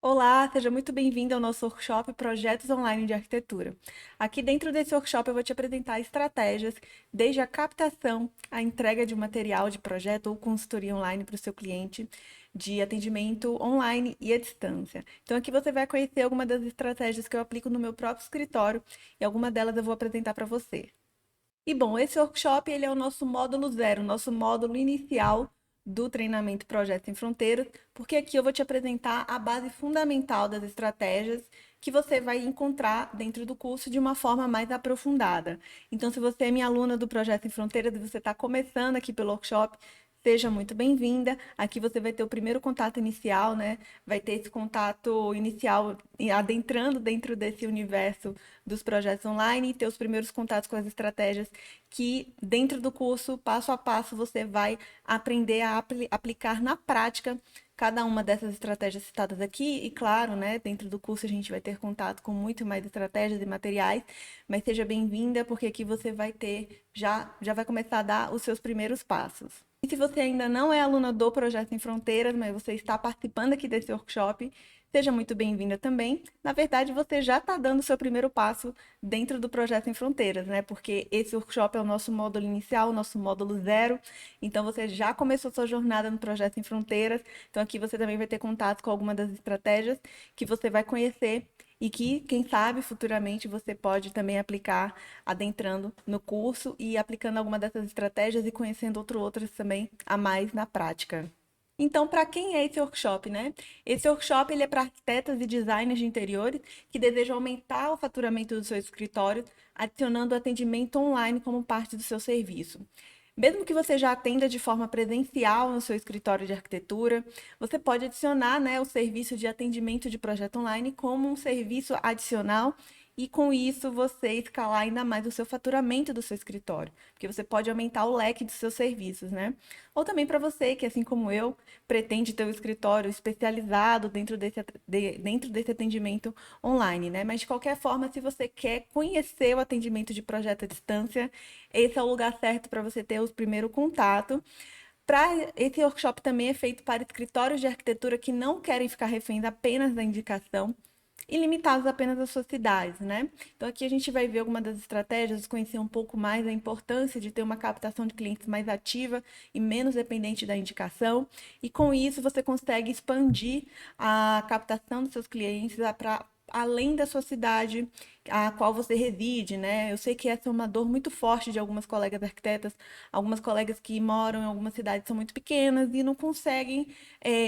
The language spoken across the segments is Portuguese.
Olá, seja muito bem-vindo ao nosso workshop Projetos Online de Arquitetura. Aqui dentro desse workshop eu vou te apresentar estratégias desde a captação, a entrega de um material de projeto ou consultoria online para o seu cliente, de atendimento online e à distância. Então aqui você vai conhecer algumas das estratégias que eu aplico no meu próprio escritório e algumas delas eu vou apresentar para você. E bom, esse workshop ele é o nosso módulo zero, nosso módulo inicial do treinamento Projeto Sem Fronteiras, porque aqui eu vou te apresentar a base fundamental das estratégias que você vai encontrar dentro do curso de uma forma mais aprofundada. Então, se você é minha aluna do Projeto Sem Fronteiras e você está começando aqui pelo workshop, seja muito bem-vinda. Aqui você vai ter o primeiro contato inicial, né? Vai ter esse contato inicial adentrando dentro desse universo dos projetos online e ter os primeiros contatos com as estratégias que, dentro do curso, passo a passo, você vai aprender a aplicar na prática cada uma dessas estratégias citadas aqui. E, claro, né, dentro do curso a gente vai ter contato com muito mais estratégias e materiais, mas seja bem-vinda, porque aqui você vai ter, já vai começar a dar os seus primeiros passos. E se você ainda não é aluna do Projeto Em Fronteiras, mas você está participando aqui desse workshop, seja muito bem-vinda também. Na verdade, você já está dando o seu primeiro passo dentro do Projeto Em Fronteiras, né? Porque esse workshop é o nosso módulo inicial, o nosso módulo zero. Então, você já começou sua jornada no Projeto Em Fronteiras. Então, aqui você também vai ter contato com alguma das estratégias que você vai conhecer e que, quem sabe, futuramente você pode também aplicar adentrando no curso e aplicando alguma dessas estratégias e conhecendo outras também a mais na prática. Então, para quem é esse workshop, né? Esse workshop ele é para arquitetas e designers de interiores que desejam aumentar o faturamento do seu escritório, adicionando o atendimento online como parte do seu serviço. Mesmo que você já atenda de forma presencial no seu escritório de arquitetura, você pode adicionar, né, o serviço de atendimento de projeto online como um serviço adicional e com isso você escalar ainda mais o seu faturamento do seu escritório, porque você pode aumentar o leque dos seus serviços, né? Ou também para você que, assim como eu, pretende ter um escritório especializado dentro desse atendimento online, né? Mas de qualquer forma, se você quer conhecer o atendimento de projeto à distância, esse é o lugar certo para você ter o primeiro contato. Esse workshop também é feito para escritórios de arquitetura que não querem ficar reféns apenas da indicação e limitados apenas às suas cidades, né? Então aqui a gente vai ver algumas das estratégias, conhecer um pouco mais a importância de ter uma captação de clientes mais ativa e menos dependente da indicação, e com isso você consegue expandir a captação dos seus clientes para além da sua cidade a qual você reside, né? Eu sei que essa é uma dor muito forte de algumas colegas arquitetas, algumas colegas que moram em algumas cidades são muito pequenas e não conseguem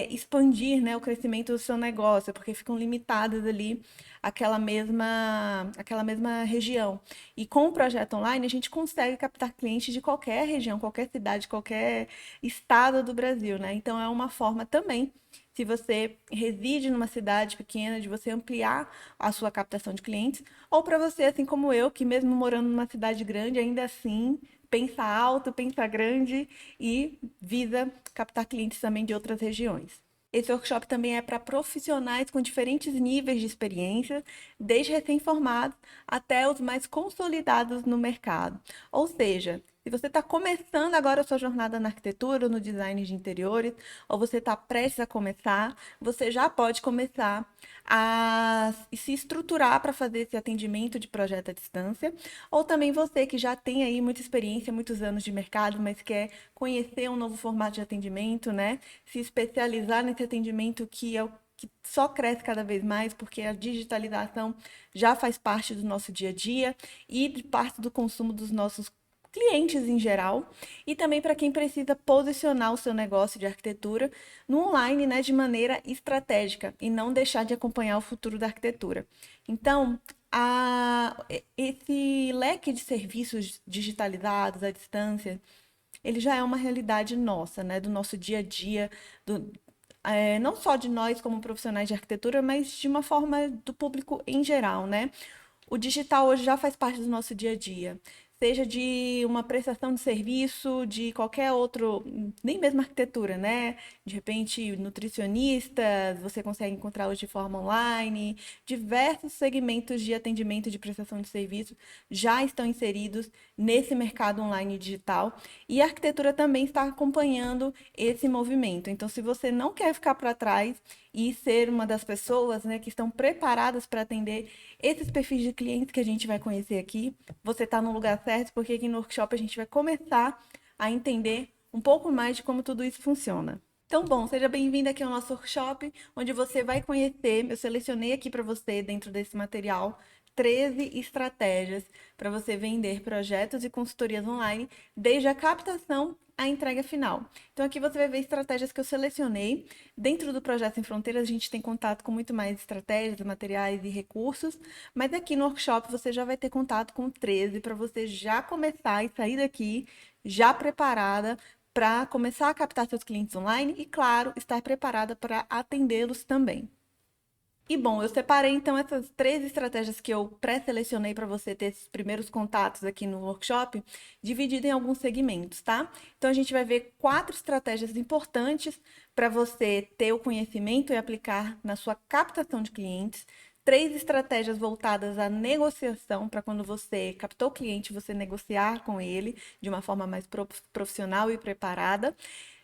expandir, né, o crescimento do seu negócio, porque ficam limitadas ali àquela mesma região. E com o projeto online, a gente consegue captar clientes de qualquer região, qualquer cidade, qualquer estado do Brasil, né? Então é uma forma também, se você reside numa cidade pequena, de você ampliar a sua captação de clientes, ou para você, assim como eu, que mesmo morando numa cidade grande, ainda assim pensa alto, pensa grande e visa captar clientes também de outras regiões. Esse workshop também é para profissionais com diferentes níveis de experiência, desde recém-formados até os mais consolidados no mercado. Ou seja, se você está começando agora a sua jornada na arquitetura ou no design de interiores, ou você está prestes a começar, você já pode começar a se estruturar para fazer esse atendimento de projeto à distância, ou também você que já tem aí muita experiência, muitos anos de mercado, mas quer conhecer um novo formato de atendimento, né? Se especializar nesse atendimento que é o que só cresce cada vez mais, porque a digitalização já faz parte do nosso dia a dia e de parte do consumo dos nossos clientes em geral, e também para quem precisa posicionar o seu negócio de arquitetura no online, né, de maneira estratégica e não deixar de acompanhar o futuro da arquitetura. Então, esse leque de serviços digitalizados à distância, ele já é uma realidade nossa, né, do nosso dia a dia, não só de nós como profissionais de arquitetura, mas de uma forma do público em geral, né? O digital hoje já faz parte do nosso dia a dia, seja de uma prestação de serviço, de qualquer outro, nem mesmo arquitetura, né? De repente, nutricionistas, você consegue encontrar hoje de forma online, diversos segmentos de atendimento de prestação de serviço já estão inseridos nesse mercado online digital e a arquitetura também está acompanhando esse movimento. Então, se você não quer ficar para trás e ser uma das pessoas, né, que estão preparadas para atender esses perfis de clientes que a gente vai conhecer aqui, você está no lugar certo, porque aqui no workshop a gente vai começar a entender um pouco mais de como tudo isso funciona. Então, bom, seja bem-vindo aqui ao nosso workshop, onde você vai conhecer, eu selecionei aqui para você, dentro desse material, 13 estratégias para você vender projetos e consultorias online, desde a captação à entrega final. Então, aqui você vai ver estratégias que eu selecionei. Dentro do Projeto Sem Fronteiras, a gente tem contato com muito mais estratégias, materiais e recursos, mas aqui no workshop você já vai ter contato com 13 para você já começar e sair daqui já preparada para começar a captar seus clientes online e, claro, estar preparada para atendê-los também. E bom, eu separei então essas 3 estratégias que eu pré-selecionei para você ter esses primeiros contatos aqui no workshop, dividido em alguns segmentos, tá? Então a gente vai ver 4 estratégias importantes para você ter o conhecimento e aplicar na sua captação de clientes. 3 estratégias voltadas à negociação, para quando você captou o cliente, você negociar com ele de uma forma mais profissional e preparada.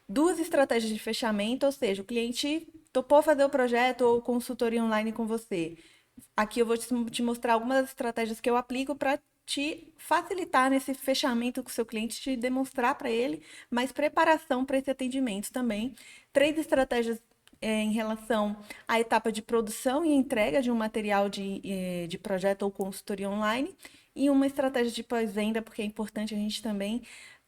2 estratégias de fechamento, ou seja, o cliente topou fazer o projeto ou consultoria online com você. Aqui eu vou te mostrar algumas estratégias que eu aplico para te facilitar nesse fechamento com o seu cliente, te demonstrar para ele mais preparação para esse atendimento também. 3 estratégias em relação à etapa de produção e entrega de um material de projeto ou consultoria online. E uma estratégia de pós-venda, porque é importante a gente também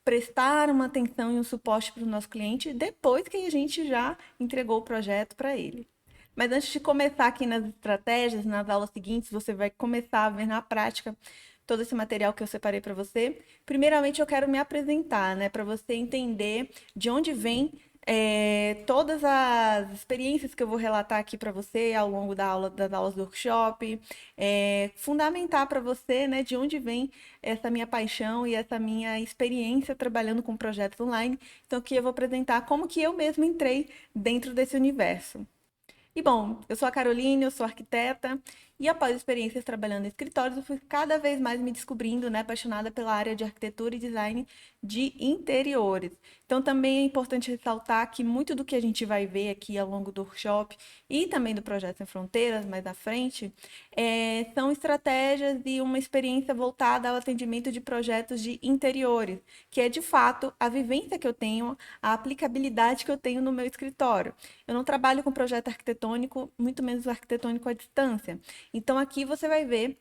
prestar uma atenção e um suporte para o nosso cliente depois que a gente já entregou o projeto para ele. Mas antes de começar aqui nas estratégias, nas aulas seguintes, você vai começar a ver na prática todo esse material que eu separei para você. Primeiramente, eu quero me apresentar, né, para você entender de onde vem todas as experiências que eu vou relatar aqui para você ao longo das aulas do workshop, fundamentar para você, né, de onde vem essa minha paixão e essa minha experiência trabalhando com projetos online. Então, aqui eu vou apresentar como que eu mesma entrei dentro desse universo. E bom, eu sou a Caroline, eu sou arquiteta e após experiências trabalhando em escritórios, eu fui cada vez mais me descobrindo, né, apaixonada pela área de arquitetura e design de interiores. Então também é importante ressaltar que muito do que a gente vai ver aqui ao longo do workshop e também do Projeto Sem Fronteiras, mais à frente, são estratégias e uma experiência voltada ao atendimento de projetos de interiores, que é de fato a vivência que eu tenho, a aplicabilidade que eu tenho no meu escritório. Eu não trabalho com projeto arquitetônico, muito menos arquitetônico à distância. Então, aqui você vai ver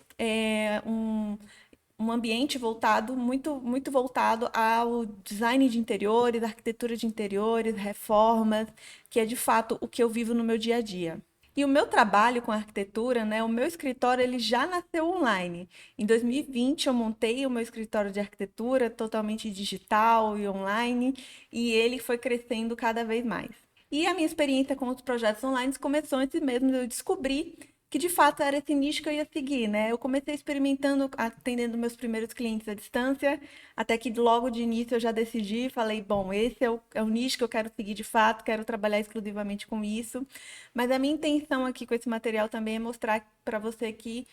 um ambiente voltado, muito voltado ao design de interiores, arquitetura de interiores, reformas, que é de fato o que eu vivo no meu dia a dia. E o meu trabalho com arquitetura, né, o meu escritório, ele já nasceu online. Em 2020, eu montei o meu escritório de arquitetura totalmente digital e online, e ele foi crescendo cada vez mais. E a minha experiência com os projetos online começou antes mesmo de eu descobrir que de fato era esse nicho que eu ia seguir, né? Eu comecei experimentando, atendendo meus primeiros clientes à distância, até que logo de início eu já decidi, falei, bom, esse é o nicho que eu quero seguir de fato, quero trabalhar exclusivamente com isso. Mas a minha intenção aqui com esse material também é mostrar para você que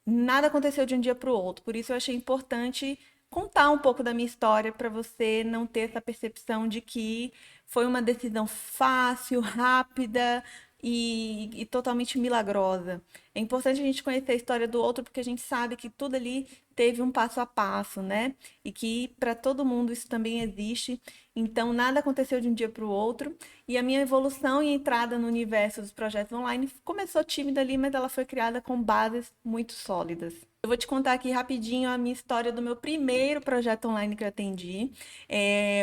nada aconteceu de um dia para o outro. Por isso eu achei importante contar um pouco da minha história para você não ter essa percepção de que foi uma decisão fácil, rápida e totalmente milagrosa. É importante a gente conhecer a história do outro porque a gente sabe que tudo ali teve um passo a passo, né? E que para todo mundo isso também existe. Então, nada aconteceu de um dia para o outro. E a minha evolução e entrada no universo dos projetos online começou tímida ali, mas ela foi criada com bases muito sólidas. Eu vou te contar aqui rapidinho a minha história do meu primeiro projeto online que eu atendi.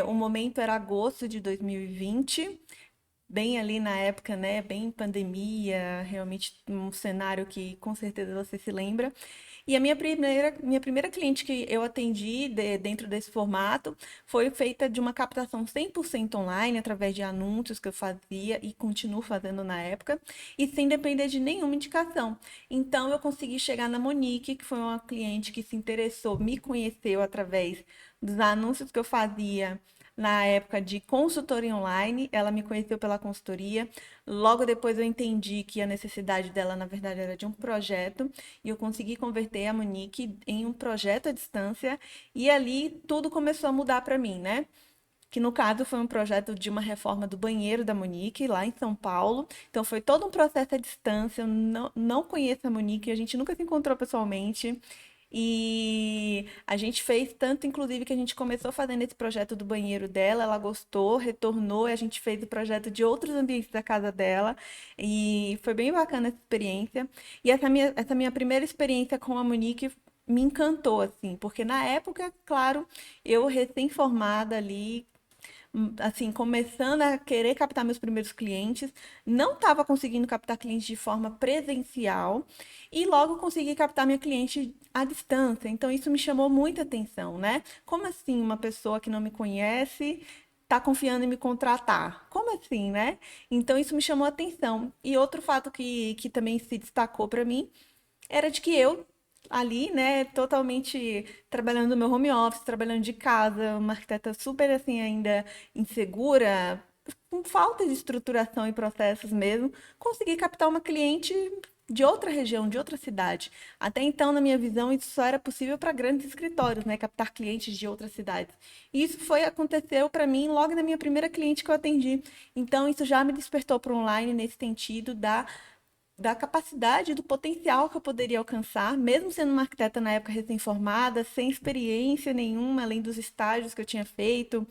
O momento era agosto de 2020, bem ali na época, né? Bem pandemia, realmente um cenário que com certeza você se lembra. E a minha primeira cliente que eu atendi dentro desse formato foi feita de uma captação 100% online, através de anúncios que eu fazia e continuo fazendo na época, e sem depender de nenhuma indicação. Então, eu consegui chegar na Monique, que foi uma cliente que se interessou, me conheceu através dos anúncios que eu fazia na época de consultoria online. Ela me conheceu pela consultoria. Logo depois eu entendi que a necessidade dela, na verdade, era de um projeto, e eu consegui converter a Monique em um projeto à distância, e ali tudo começou a mudar para mim, né? que no caso foi um projeto de uma reforma do banheiro da Monique, lá em São Paulo. Então foi todo um processo à distância. Eu não conheço a Monique, a gente nunca se encontrou pessoalmente. E a gente fez tanto, inclusive, que a gente começou fazendo esse projeto do banheiro dela, ela gostou, retornou, e a gente fez o projeto de outros ambientes da casa dela, e foi bem bacana essa experiência. E essa minha primeira experiência com a Monique me encantou, assim, porque na época, claro, eu recém-formada ali, assim, começando a querer captar meus primeiros clientes, não estava conseguindo captar clientes de forma presencial e logo consegui captar minha cliente à distância. Então isso me chamou muita atenção, né? Como assim uma pessoa que não me conhece está confiando em me contratar? Como assim, né? Então isso me chamou a atenção. E outro fato que também se destacou para mim era de que eu ali, né, totalmente trabalhando no meu home office, trabalhando de casa, uma arquiteta super assim ainda insegura, com falta de estruturação e processos mesmo, consegui captar uma cliente de outra região, de outra cidade. Até então, na minha visão, isso só era possível para grandes escritórios, né, captar clientes de outras cidades. E isso aconteceu para mim logo na minha primeira cliente que eu atendi. Então, isso já me despertou para o online nesse sentido da capacidade, do potencial que eu poderia alcançar, mesmo sendo uma arquiteta na época recém-formada, sem experiência nenhuma, além dos estágios que eu tinha feito.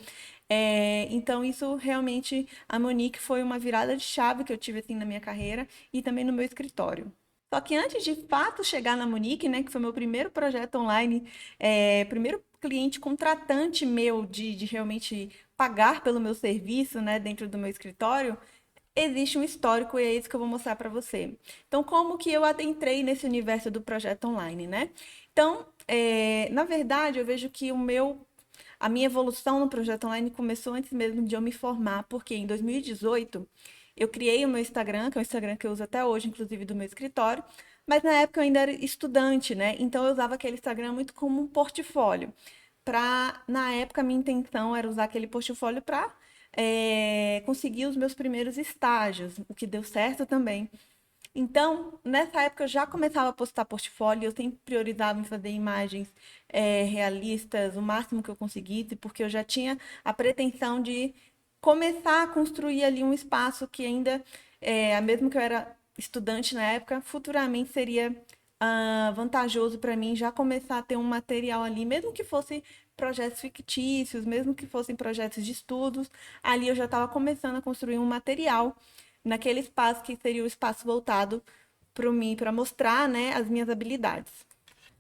Então, isso realmente, a Monique foi uma virada de chave que eu tive assim na minha carreira e também no meu escritório. Só que antes de fato chegar na Monique, né, que foi meu primeiro projeto online, primeiro cliente contratante meu de realmente pagar pelo meu serviço, né, dentro do meu escritório, existe um histórico e é isso que eu vou mostrar para você. Então, como que eu adentrei nesse universo do projeto online, né? Então, na verdade, eu vejo que a minha evolução no projeto online começou antes mesmo de eu me formar, porque em 2018 eu criei o meu Instagram, que é o Instagram que eu uso até hoje, inclusive do meu escritório, mas na época eu ainda era estudante, né? Então eu usava aquele Instagram muito como um portfólio. Na época, a minha intenção era usar aquele portfólio para conseguir os meus primeiros estágios, o que deu certo também. Então, nessa época, eu já começava a postar portfólio, eu sempre priorizava em fazer imagens realistas, o máximo que eu conseguisse, porque eu já tinha a pretensão de começar a construir ali um espaço que ainda, mesmo que eu era estudante na época, futuramente seria vantajoso para mim já começar a ter um material ali, mesmo que fosse projetos fictícios, mesmo que fossem projetos de estudos, ali eu já estava começando a construir um material naquele espaço que seria o espaço voltado para mim, para mostrar, né, as minhas habilidades.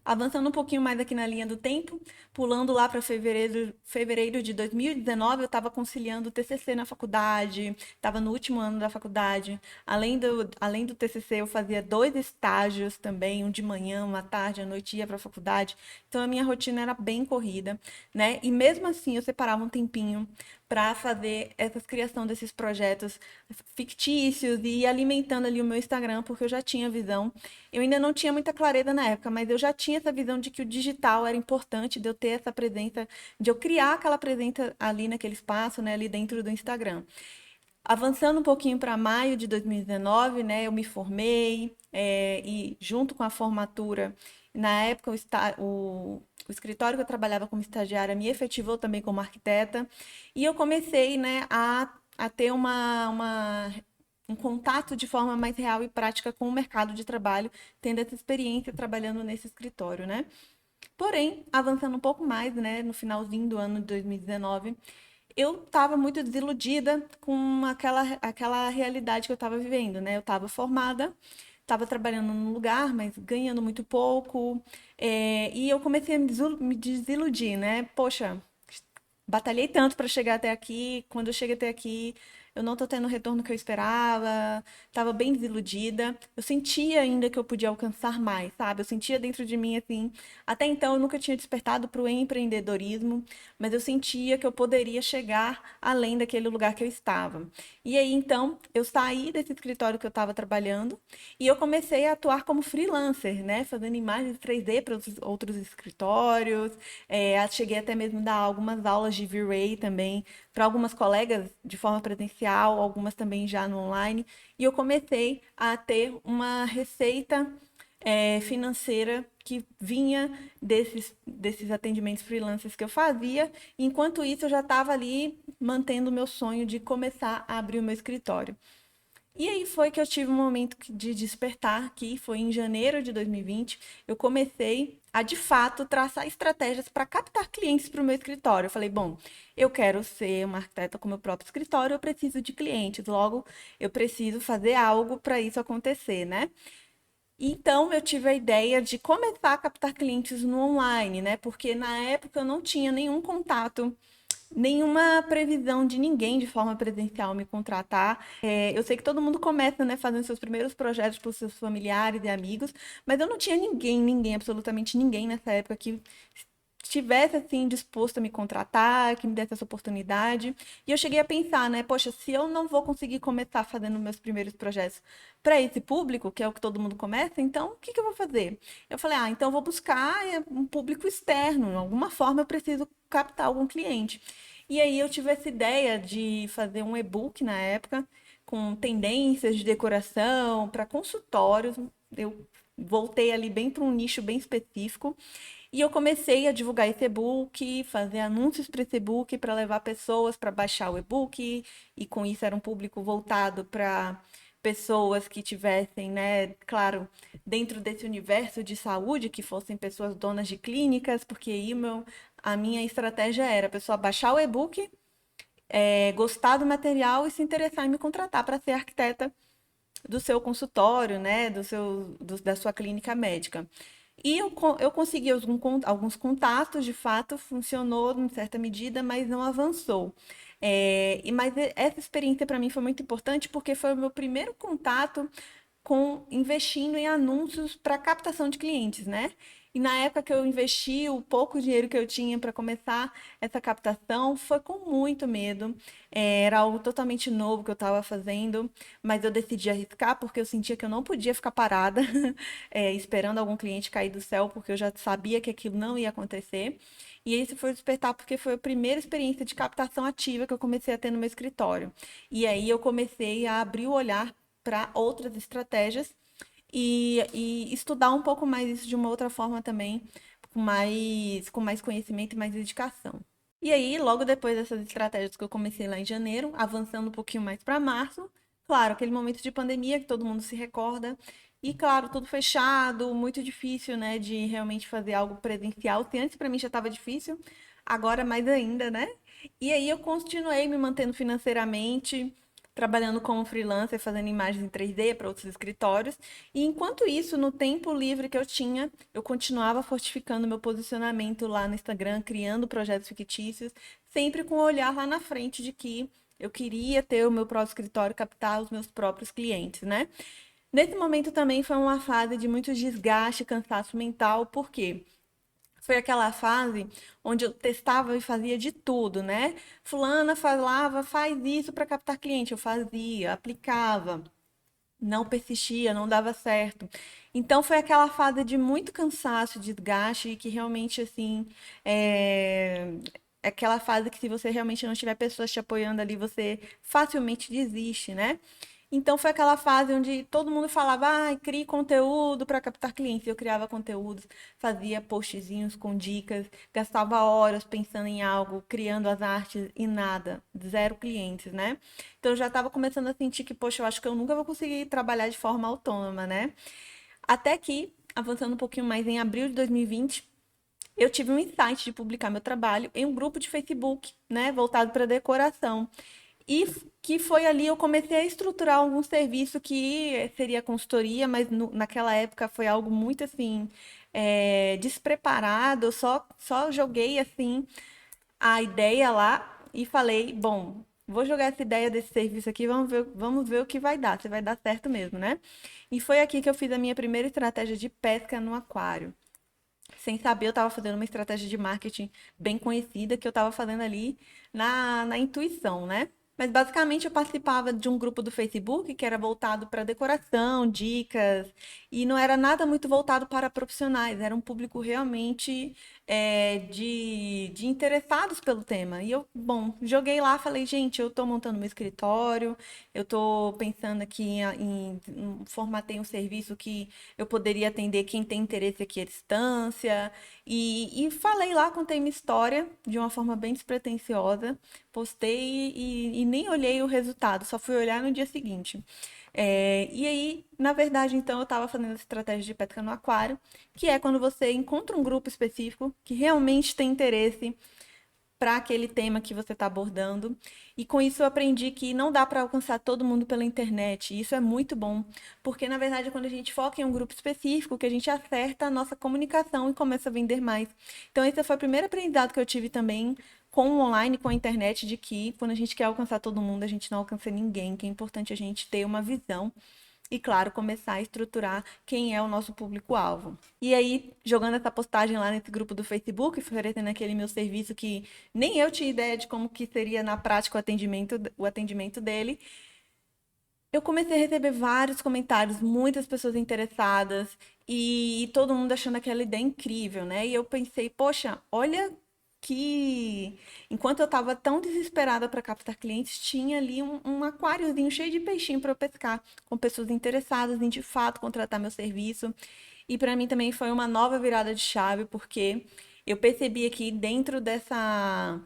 Avançando um pouquinho mais aqui na linha do tempo, pulando lá para fevereiro de 2019, eu estava conciliando o TCC na faculdade, estava no último ano da faculdade. Além do TCC, eu fazia 2 estágios também, um de manhã, uma tarde, à noite ia para a faculdade. Então a minha rotina era bem corrida, né? E mesmo assim, eu separava um tempinho para fazer essa criação desses projetos fictícios e ir alimentando ali o meu Instagram, porque eu já tinha visão. Eu ainda não tinha muita clareza na época, mas eu já tinha essa visão de que o digital era importante, de eu ter essa presença, de eu criar aquela presença ali naquele espaço, né, ali dentro do Instagram. Avançando um pouquinho para maio de 2019, né, eu me formei e junto com a formatura, na época o escritório que eu trabalhava como estagiária me efetivou também como arquiteta e eu comecei, né, a ter um contato de forma mais real e prática com o mercado de trabalho, tendo essa experiência trabalhando nesse escritório, né? Porém, avançando um pouco mais, né, no finalzinho do ano de 2019, eu estava muito desiludida com aquela realidade que eu estava vivendo, né? Eu estava formada, estava trabalhando num lugar, mas ganhando muito pouco, e eu comecei a me desiludir, né? Poxa, batalhei tanto para chegar até aqui. Quando eu cheguei até aqui, eu não estou tendo o retorno que eu esperava. Estava bem desiludida. Eu sentia ainda que eu podia alcançar mais, sabe? Eu sentia dentro de mim assim. Até então eu nunca tinha despertado para o empreendedorismo, mas eu sentia que eu poderia chegar além daquele lugar que eu estava. E aí então eu saí desse escritório que eu estava trabalhando e eu comecei a atuar como freelancer, né? Fazendo imagens 3D para outros escritórios. Cheguei até mesmo a dar algumas aulas de V-Ray também para algumas colegas de forma presencial, algumas também já no online. E eu comecei a ter uma receita financeira que vinha desses atendimentos freelancers que eu fazia. Enquanto isso, eu já estava ali mantendo o meu sonho de começar a abrir o meu escritório. E aí foi que eu tive um momento de despertar, que foi em janeiro de 2020. Eu comecei a, de fato, traçar estratégias para captar clientes para o meu escritório. Eu falei, bom, eu quero ser uma arquiteta com meu próprio escritório, eu preciso de clientes, logo eu preciso fazer algo para isso acontecer, né? Então, eu tive a ideia de começar a captar clientes no online, né? Porque na época eu não tinha nenhum contato, nenhuma previsão de ninguém de forma presencial me contratar. Eu sei que todo mundo começa, né, fazendo seus primeiros projetos para os seus familiares e amigos, mas eu não tinha ninguém, absolutamente ninguém nessa época que estivesse assim disposto a me contratar, que me desse essa oportunidade. E eu cheguei a pensar, né, poxa, se eu não vou conseguir começar fazendo meus primeiros projetos para esse público, que é o que todo mundo começa, então o que que eu vou fazer? Eu falei, então eu vou buscar um público externo, de alguma forma eu preciso captar algum cliente. E aí eu tive essa ideia de fazer um e-book na época com tendências de decoração para consultórios. Eu voltei ali bem para um nicho bem específico e eu comecei a divulgar esse e-book, fazer anúncios para esse e-book para levar pessoas para baixar o e-book, e com isso era um público voltado para pessoas que tivessem, né, claro, dentro desse universo de saúde, que fossem pessoas donas de clínicas, porque aí a minha estratégia era a pessoa baixar o e-book, gostar do material e se interessar em me contratar para ser arquiteta do seu consultório, né, da sua clínica médica. E eu consegui alguns contatos, de fato, funcionou em certa medida, mas não avançou. Mas essa experiência para mim foi muito importante porque foi o meu primeiro contato com investindo em anúncios para captação de clientes, né? E na época que eu investi o pouco dinheiro que eu tinha para começar essa captação, foi com muito medo. Era algo totalmente novo que eu estava fazendo, mas eu decidi arriscar porque eu sentia que eu não podia ficar parada, esperando algum cliente cair do céu, porque eu já sabia que aquilo não ia acontecer. E esse foi o despertar porque foi a primeira experiência de captação ativa que eu comecei a ter no meu escritório. E aí eu comecei a abrir o olhar para outras estratégias e estudar um pouco mais isso de uma outra forma também, com mais conhecimento e mais dedicação. E aí, logo depois dessas estratégias que eu comecei lá em janeiro, avançando um pouquinho mais para março, claro, aquele momento de pandemia que todo mundo se recorda, e claro, tudo fechado, muito difícil, né, de realmente fazer algo presencial. Se antes para mim já estava difícil, agora mais ainda, né? E aí eu continuei me mantendo financeiramente, trabalhando como freelancer, fazendo imagens em 3D para outros escritórios. E enquanto isso, no tempo livre que eu tinha, eu continuava fortificando meu posicionamento lá no Instagram, criando projetos fictícios, sempre com o olhar lá na frente de que eu queria ter o meu próprio escritório, captar os meus próprios clientes, né? Nesse momento também foi uma fase de muito desgaste, cansaço mental, por quê? Foi aquela fase onde eu testava e fazia de tudo, né? Fulana falava, faz isso para captar cliente. Eu fazia, aplicava, não persistia, não dava certo. Então foi aquela fase de muito cansaço, desgaste, e que realmente, assim, é aquela fase que se você realmente não tiver pessoas te apoiando ali, você facilmente desiste, né? Então foi aquela fase onde todo mundo falava, crie conteúdo para captar clientes. Eu criava conteúdos, fazia postzinhos com dicas, gastava horas pensando em algo, criando as artes e nada, zero clientes, né? Então eu já estava começando a sentir que, poxa, eu acho que eu nunca vou conseguir trabalhar de forma autônoma, né? Até que, avançando um pouquinho mais, em abril de 2020, eu tive um insight de publicar meu trabalho em um grupo de Facebook, né, voltado para decoração. E que foi ali eu comecei a estruturar algum serviço que seria consultoria, mas naquela época foi algo muito assim, despreparado. Eu só joguei assim a ideia lá e falei, bom, vou jogar essa ideia desse serviço aqui, vamos ver o que vai dar, se vai dar certo mesmo, né? E foi aqui que eu fiz a minha primeira estratégia de pesca no aquário. Sem saber, eu estava fazendo uma estratégia de marketing bem conhecida que eu estava fazendo ali na intuição, né? Mas basicamente eu participava de um grupo do Facebook que era voltado para decoração, dicas, e não era nada muito voltado para profissionais, era um público realmente de interessados pelo tema. E eu, bom, joguei lá, falei, gente, eu estou montando meu escritório, eu estou pensando aqui formatei um serviço que eu poderia atender quem tem interesse aqui à distância, e falei lá, contei minha história de uma forma bem despretensiosa. Postei e nem olhei o resultado, só fui olhar no dia seguinte. E aí, na verdade, então, eu estava fazendo essa estratégia de pesca no aquário, que é quando você encontra um grupo específico que realmente tem interesse para aquele tema que você está abordando. E com isso eu aprendi que não dá para alcançar todo mundo pela internet. E isso é muito bom, porque na verdade, quando a gente foca em um grupo específico, que a gente acerta a nossa comunicação e começa a vender mais. Então, esse foi o primeiro aprendizado que eu tive também com o online, com a internet, de que quando a gente quer alcançar todo mundo, a gente não alcança ninguém, que é importante a gente ter uma visão e, claro, começar a estruturar quem é o nosso público-alvo. E aí, jogando essa postagem lá nesse grupo do Facebook, oferecendo aquele meu serviço que nem eu tinha ideia de como que seria na prática o atendimento dele, eu comecei a receber vários comentários, muitas pessoas interessadas e todo mundo achando aquela ideia incrível, né? E eu pensei, poxa, olha que enquanto eu estava tão desesperada para captar clientes, tinha ali um aquáriozinho cheio de peixinho para eu pescar, com pessoas interessadas em de fato contratar meu serviço. E para mim também foi uma nova virada de chave, porque eu percebi aqui dentro dessa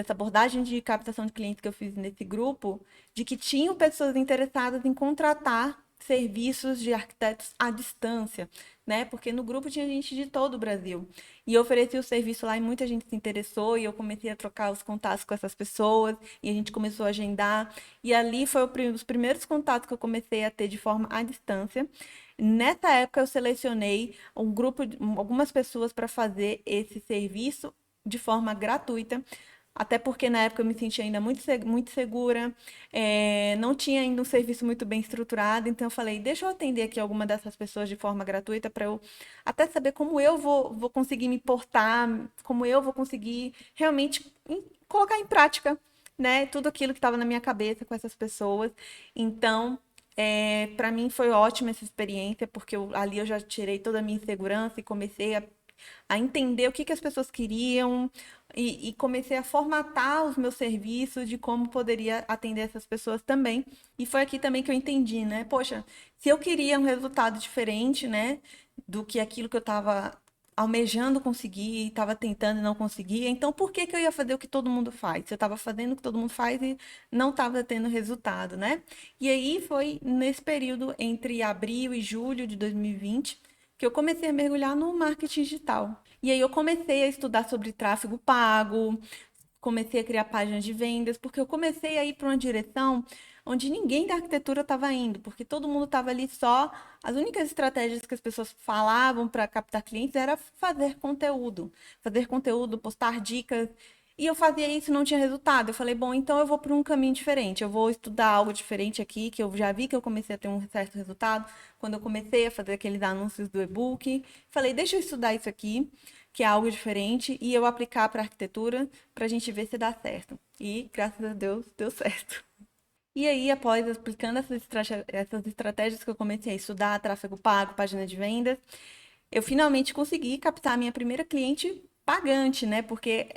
abordagem de captação de clientes que eu fiz nesse grupo, de que tinham pessoas interessadas em contratar serviços de arquitetos à distância, né? Porque no grupo tinha gente de todo o Brasil. E eu ofereci o serviço lá e muita gente se interessou e eu comecei a trocar os contatos com essas pessoas e a gente começou a agendar. E ali foi os primeiros contatos que eu comecei a ter de forma à distância. Nessa época eu selecionei um grupo, algumas pessoas para fazer esse serviço de forma gratuita, até porque na época eu me sentia ainda muito segura, não tinha ainda um serviço muito bem estruturado, então eu falei, deixa eu atender aqui alguma dessas pessoas de forma gratuita para eu até saber como eu vou conseguir me portar, como eu vou conseguir realmente colocar em prática, né, tudo aquilo que estava na minha cabeça com essas pessoas. Então, para mim foi ótima essa experiência, porque ali eu já tirei toda a minha insegurança e comecei a entender o que as pessoas queriam e comecei a formatar os meus serviços de como poderia atender essas pessoas também. E foi aqui também que eu entendi, né? Poxa, se eu queria um resultado diferente, né, do que aquilo que eu estava almejando conseguir, estava tentando e não conseguia, então por que que eu ia fazer o que todo mundo faz? Se eu estava fazendo o que todo mundo faz e não estava tendo resultado, né? E aí foi nesse período entre abril e julho de 2020 que eu comecei a mergulhar no marketing digital. E aí eu comecei a estudar sobre tráfego pago, comecei a criar páginas de vendas, porque eu comecei a ir para uma direção onde ninguém da arquitetura estava indo, porque todo mundo estava ali só. As únicas estratégias que as pessoas falavam para captar clientes era fazer conteúdo, postar dicas. E eu fazia isso e não tinha resultado. Eu falei, bom, então eu vou por um caminho diferente. Eu vou estudar algo diferente aqui, que eu já vi que eu comecei a ter um certo resultado quando eu comecei a fazer aqueles anúncios do e-book. Falei, deixa eu estudar isso aqui, que é algo diferente, e eu aplicar para arquitetura para a gente ver se dá certo. E, graças a Deus, deu certo. E aí, após aplicando essas estratégias que eu comecei a estudar, tráfego pago, página de vendas, eu finalmente consegui captar a minha primeira cliente pagante, né? Porque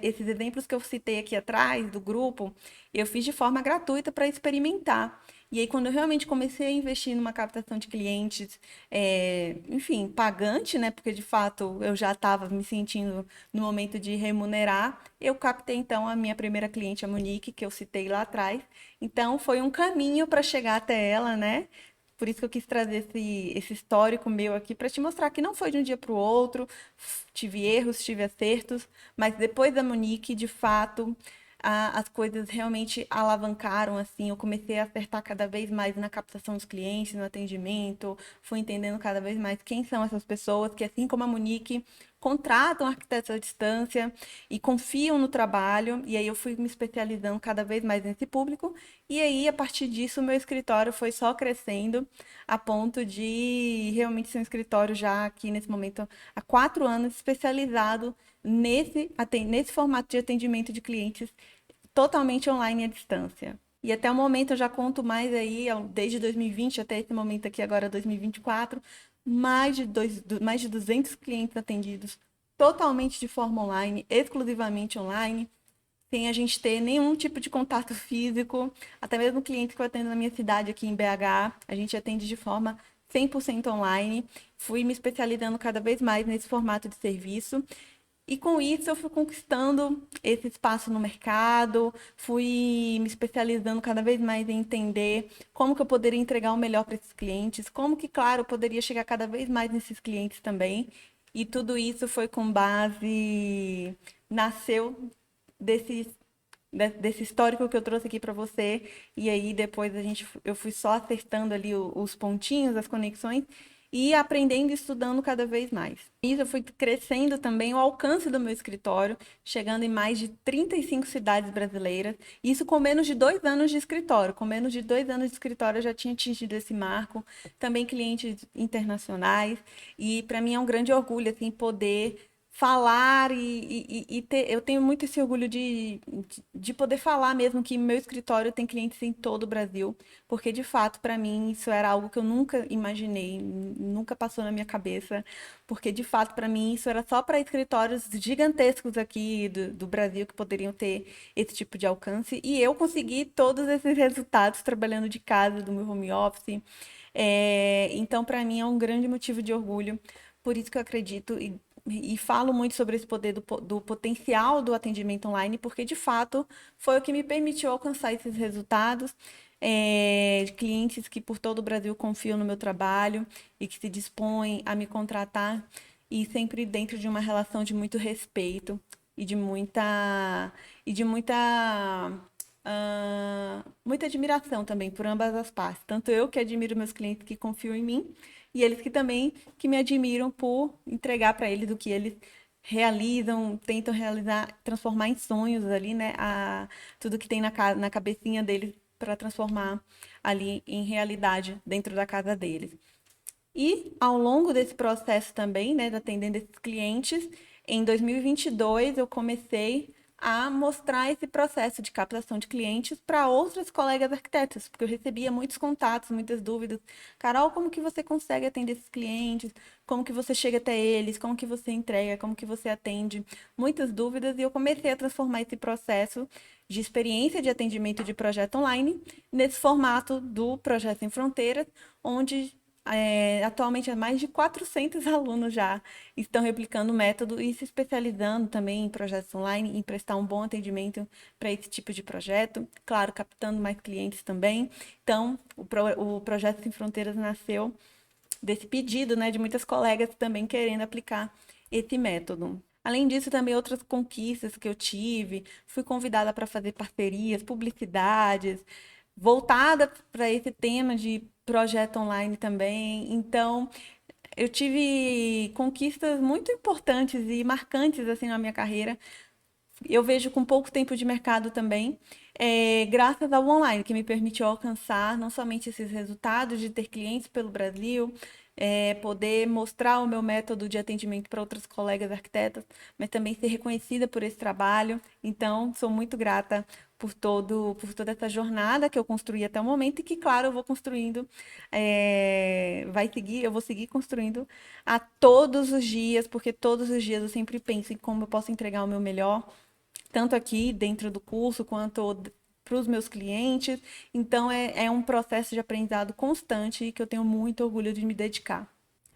esses exemplos que eu citei aqui atrás do grupo, eu fiz de forma gratuita para experimentar. E aí, quando eu realmente comecei a investir numa captação de clientes, enfim, pagante, né? Porque de fato eu já estava me sentindo no momento de remunerar, eu captei então a minha primeira cliente, a Monique, que eu citei lá atrás. Então, foi um caminho para chegar até ela, né? Por isso que eu quis trazer esse histórico meu aqui para te mostrar que não foi de um dia para o outro, tive erros, tive acertos, mas depois da Monique, de fato, as coisas realmente alavancaram, assim, eu comecei a acertar cada vez mais na captação dos clientes, no atendimento, fui entendendo cada vez mais quem são essas pessoas que, assim como a Monique, contratam arquitetos à distância e confiam no trabalho, e aí eu fui me especializando cada vez mais nesse público, e aí, a partir disso, o meu escritório foi só crescendo, a ponto de realmente ser um escritório já aqui nesse momento há 4 anos, especializado nesse formato de atendimento de clientes totalmente online à distância. E até o momento eu já conto mais aí, desde 2020 até esse momento aqui, agora 2024, mais de 200 clientes atendidos totalmente de forma online, exclusivamente online, sem a gente ter nenhum tipo de contato físico. Até mesmo clientes que eu atendo na minha cidade aqui em BH, a gente atende de forma 100% online. Fui me especializando cada vez mais nesse formato de serviço. E com isso eu fui conquistando esse espaço no mercado, fui me especializando cada vez mais em entender como que eu poderia entregar o melhor para esses clientes, como que, claro, eu poderia chegar cada vez mais nesses clientes também. E tudo isso foi com base, nasceu desse, desse histórico que eu trouxe aqui para você. E aí depois eu fui só acertando ali os pontinhos, as conexões e aprendendo e estudando cada vez mais. Isso eu fui crescendo também o alcance do meu escritório, chegando em mais de 35 cidades brasileiras. Isso com menos de 2 anos de escritório. Com menos de 2 anos de escritório eu já tinha atingido esse marco. Também clientes internacionais. E para mim é um grande orgulho assim, poder falar e ter, eu tenho muito esse orgulho de poder falar mesmo que meu escritório tem clientes em todo o Brasil, porque de fato para mim isso era algo que eu nunca imaginei, nunca passou na minha cabeça, porque de fato para mim isso era só para escritórios gigantescos aqui do Brasil que poderiam ter esse tipo de alcance e eu consegui todos esses resultados trabalhando de casa, do meu home office. Então para mim é um grande motivo de orgulho, por isso que eu acredito e falo muito sobre esse poder do potencial do atendimento online, porque de fato foi o que me permitiu alcançar esses resultados. De clientes que por todo o Brasil confiam no meu trabalho e que se dispõem a me contratar, e sempre dentro de uma relação de muito respeito e de muita admiração também por ambas as partes. Tanto eu que admiro meus clientes que confiam em mim, e eles que também que me admiram por entregar para eles o que eles realizam, tentam realizar, transformar em sonhos ali, né? Tudo que tem na cabecinha deles para transformar ali em realidade dentro da casa deles. E ao longo desse processo também, né, de atendendo esses clientes, em 2022 eu comecei a mostrar esse processo de captação de clientes para outros colegas arquitetos, porque eu recebia muitos contatos, muitas dúvidas. Carol, como que você consegue atender esses clientes? Como que você chega até eles? Como que você entrega? Como que você atende? Muitas dúvidas, e eu comecei a transformar esse processo de experiência de atendimento de projeto online nesse formato do Projeto Sem Fronteiras, onde atualmente mais de 400 alunos já estão replicando o método e se especializando também em projetos online, em prestar um bom atendimento para esse tipo de projeto, claro, captando mais clientes também. Então, o Projeto Sem Fronteiras nasceu desse pedido, né, de muitas colegas também querendo aplicar esse método. Além disso, também outras conquistas que eu tive, fui convidada para fazer parcerias, publicidades, voltada para esse tema de projeto online também. Então, eu tive conquistas muito importantes e marcantes assim na minha carreira. Eu vejo com pouco tempo de mercado também, graças ao online, que me permitiu alcançar não somente esses resultados de ter clientes pelo Brasil, poder mostrar o meu método de atendimento para outros colegas arquitetas, mas também ser reconhecida por esse trabalho. Então, sou muito grata por toda essa jornada que eu construí até o momento e que, claro, eu vou construindo, eu vou seguir construindo a todos os dias, porque todos os dias eu sempre penso em como eu posso entregar o meu melhor, tanto aqui dentro do curso quanto para os meus clientes. Então, é um processo de aprendizado constante que eu tenho muito orgulho de me dedicar.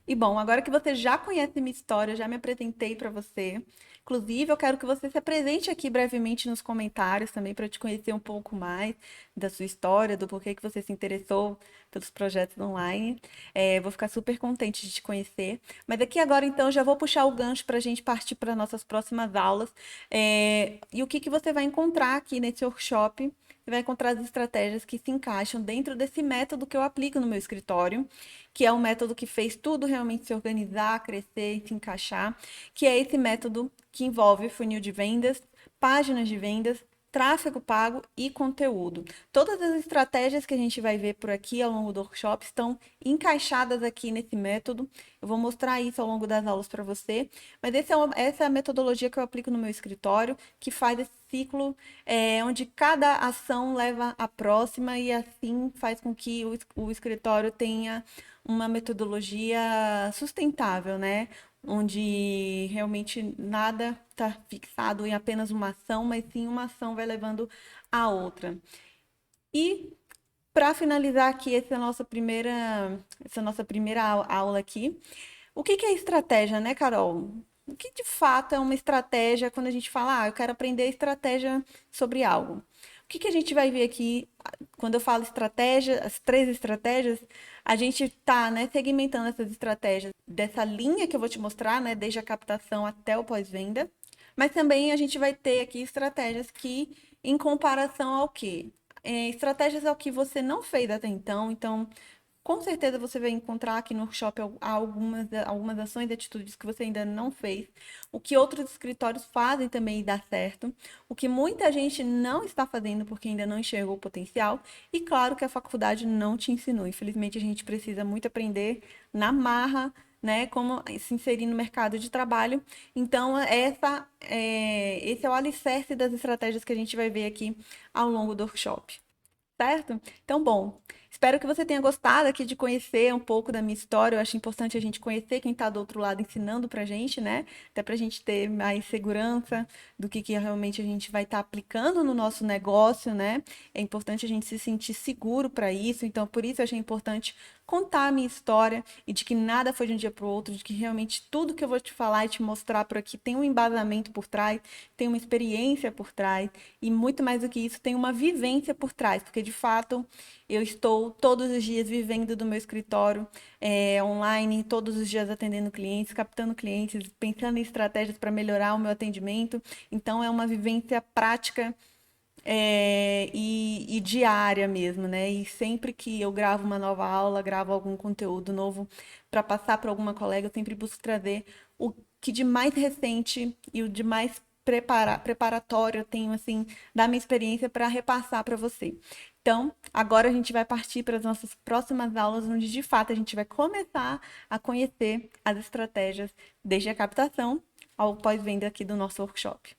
E bom, agora que você já conhece minha história, eu já me apresentei para você. Inclusive, eu quero que você se apresente aqui brevemente nos comentários também para eu te conhecer um pouco mais da sua história, do porquê que você se interessou pelos projetos online. Vou ficar super contente de te conhecer. Mas aqui agora, então, eu já vou puxar o gancho para a gente partir para nossas próximas aulas. E o que que você vai encontrar aqui nesse workshop? Você vai encontrar as estratégias que se encaixam dentro desse método que eu aplico no meu escritório, que é um método que fez tudo realmente se organizar, crescer e se encaixar, que é esse método que envolve funil de vendas, páginas de vendas, tráfego pago e conteúdo. Todas as estratégias que a gente vai ver por aqui ao longo do workshop estão encaixadas aqui nesse método. Eu vou mostrar isso ao longo das aulas para você, mas essa é a metodologia que eu aplico no meu escritório, que faz ciclo, onde cada ação leva à próxima e assim faz com que o escritório tenha uma metodologia sustentável, né? Onde realmente nada está fixado em apenas uma ação, mas sim uma ação vai levando a outra. E para finalizar aqui essa nossa primeira aula aqui, o que que é estratégia, né, Carol? O que de fato é uma estratégia quando a gente fala, eu quero aprender estratégia sobre algo? O que que a gente vai ver aqui quando eu falo estratégia, as 3 estratégias, a gente está, né, segmentando essas estratégias dessa linha que eu vou te mostrar, né, desde a captação até o pós-venda, mas também a gente vai ter aqui estratégias que, em comparação ao quê? Estratégias ao que você não fez até então, com certeza você vai encontrar aqui no workshop algumas ações e atitudes que você ainda não fez, o que outros escritórios fazem também e dá certo, o que muita gente não está fazendo porque ainda não enxergou o potencial, e claro que a faculdade não te ensinou. Infelizmente, a gente precisa muito aprender na marra, né, como se inserir no mercado de trabalho. Então, esse é o alicerce das estratégias que a gente vai ver aqui ao longo do workshop. Certo? Então, bom, espero que você tenha gostado aqui de conhecer um pouco da minha história. Eu acho importante a gente conhecer quem está do outro lado ensinando pra gente, né? Até pra gente ter mais segurança do que realmente a gente vai estar aplicando no nosso negócio, né? É importante a gente se sentir seguro para isso. Então, por isso eu achei importante contar a minha história e de que nada foi de um dia para o outro, de que realmente tudo que eu vou te falar e te mostrar por aqui tem um embasamento por trás, tem uma experiência por trás e muito mais do que isso, tem uma vivência por trás, porque de fato eu estou todos os dias vivendo do meu escritório online, todos os dias atendendo clientes, captando clientes, pensando em estratégias para melhorar o meu atendimento. Então é uma vivência prática e diária mesmo, né? E sempre que eu gravo uma nova aula, gravo algum conteúdo novo para passar para alguma colega, eu sempre busco trazer o que de mais recente e o de mais preparatório eu tenho, assim, da minha experiência para repassar para você. Então, agora a gente vai partir para as nossas próximas aulas, onde de fato a gente vai começar a conhecer as estratégias desde a captação ao pós-venda aqui do nosso workshop.